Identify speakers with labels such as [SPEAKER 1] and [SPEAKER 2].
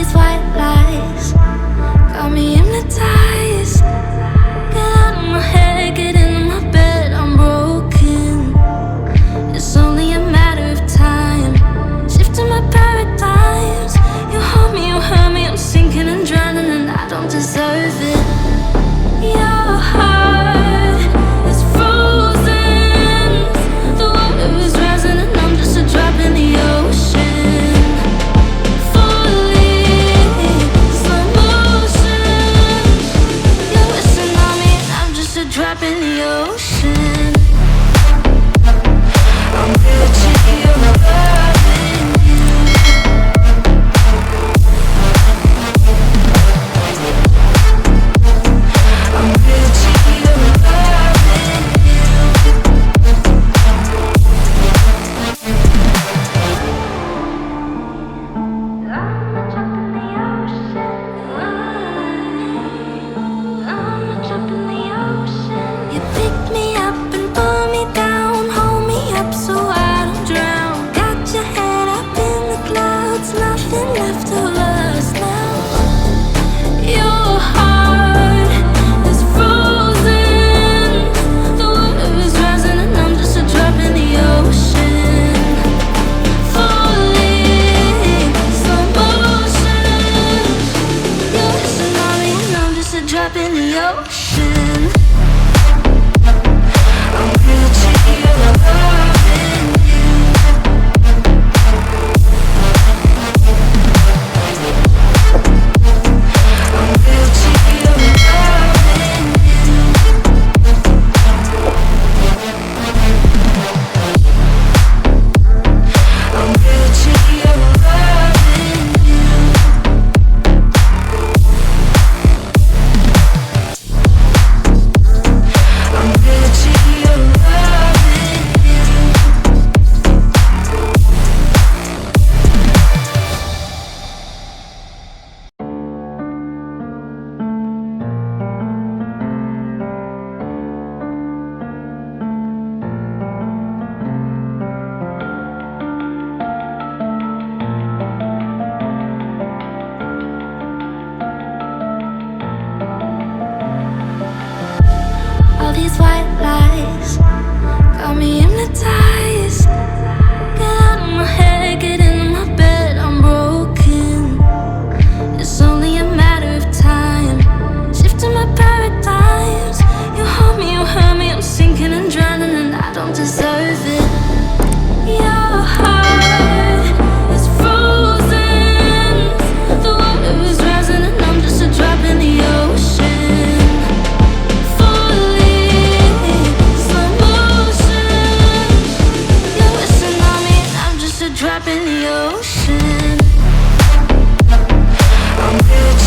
[SPEAKER 1] these white lies got me hypnotized. Get out of my head, get into my bed, I'm broken. It's only a matter of time, shifting my paradigms. You hold me, you hurt me, I'm sinking and drowning, and I don't deserve it. Your heart is frozen, the water is rising and I'm just a drop in the ocean. Falling, slow motion. You're wishing on me, I'm just a drop in the ocean. I'm guilty of loving you. I'm guilty of loving you. I'm a drop in the ocean. I'm a drop in the ocean. You pick me up and pull me down, hold me up so I don't drown. Got your head up in the clouds, nothing left of us now. Your heart is frozen, the water is rising and I'm just a drop in the ocean. Falling, slow motion. You're wishing on me and I'm just a drop in the ocean. I'm guilty of loving you. I'm guilty of loving you. I'm guilty of loving you. I'm guilty of loving you. All these white lies got me hypnotized. Get out of my head, get into my bed, I'm broken. It's only a matter of time, shifting my paradigms. You hold me, you hurt me, I'm sinking and drowning, and I don't deserve it. Your heart is frozen, the water is rising and I'm just a drop in the ocean. Falling, slow motion. You're wishing on me, I'm just a drop in the ocean. I'm guilty